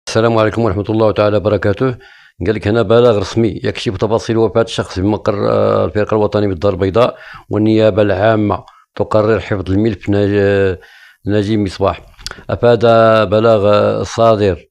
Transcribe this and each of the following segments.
السلام عليكم ورحمة الله تعالى وبركاته. قال لك هنا بلاغ رسمي يكشف تفاصيل وفاة شخص بمقر الفريق الوطني بالدار البيضاء، والنيابة العامة تقرر حفظ الملف نجيب مصباح. أفاد بلاغ صادر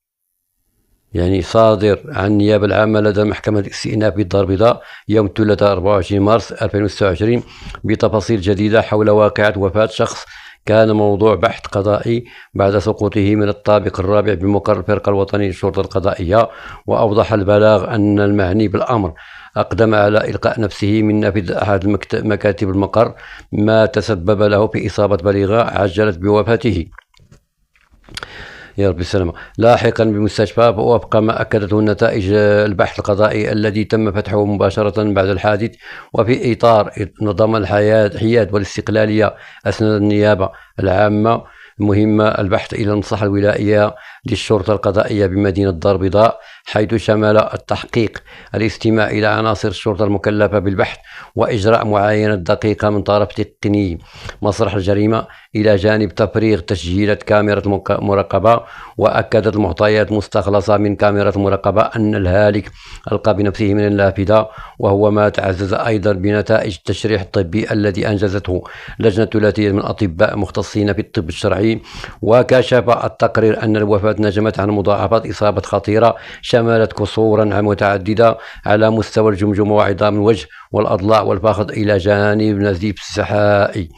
عن النيابة العامة لدى محكمة الاستئناف بالدار البيضاء يوم الثلاثاء 24 مارس 2026 بتفاصيل جديدة حول واقعة وفاة شخص كان موضوع بحث قضائي بعد سقوطه من الطابق الرابع بمقر الفرقة الوطني للشرطة القضائية. وأوضح البلاغ أن المعني بالأمر أقدم على إلقاء نفسه من نافذ أحد مكاتب المقر، ما تسبب له في إصابة بالغة عجلت بوفاته يا رب السلامة لاحقا بمستشفى، وفق ما أكدته نتائج البحث القضائي الذي تم فتحه مباشرة بعد الحادث. وفي إطار نظام الحياد والاستقلالية، أسندت النيابة العامة مهمة البحث إلى المصلحة الولائية للشرطة القضائية بمدينة الدار البيضاء، حيث شمل التحقيق الاستماع إلى عناصر الشرطة المكلفة بالبحث وإجراء معاينة دقيقة من طرف تقني مسرح الجريمة، إلى جانب تفريغ تسجيلات كاميرا مراقبة. وأكدت المعطيات المستخلصة من كاميرا المراقبة أن الهالك ألقى بنفسه من النافذة، وهو ما تعزز أيضا بنتائج التشريح الطبي الذي أنجزته لجنة ثلاثية من أطباء مختصين في الطب الشرعي. وكشف التقرير أن الوفاة نجمت عن مضاعفات إصابة خطيرة شملت كسورا متعددة على مستوى الجمجمة وعظام الوجه والأضلاع والفخذ، إلى جانب نزيف سحائي.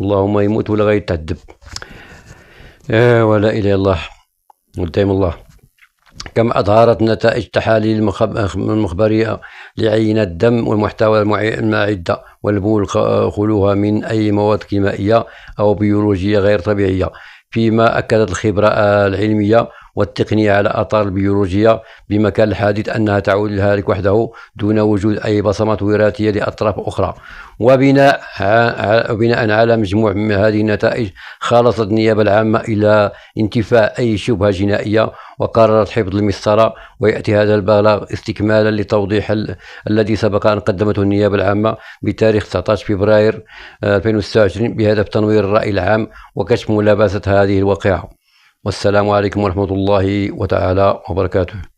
اللهم يموت ولا يتعذب. ولا إله إلا الله قدام الله. كما أظهرت نتائج تحاليل المخبرية لعينة الدم والمحتوى المعدة والبول خلوها من أي مواد كيميائية أو بيولوجية غير طبيعية، فيما أكدت الخبرة العلمية والتقنية على آثار البيولوجية بمكان الحادث أنها تعود للهالك وحده دون وجود أي بصمات وراثية لأطراف أخرى. وبناء على مجموع من هذه النتائج، خلصت النيابة العامة إلى انتفاء أي شبهة جنائية، وقررت حفظ المسطرة. ويأتي هذا البلاغ استكمالا لتوضيح الذي سبق أن قدمته النيابة العامة بتاريخ 19 فبراير 2026 بهدف تنوير الرأي العام وكشف ملابسة هذه الواقعة. والسلام عليكم ورحمة الله تعالى وبركاته.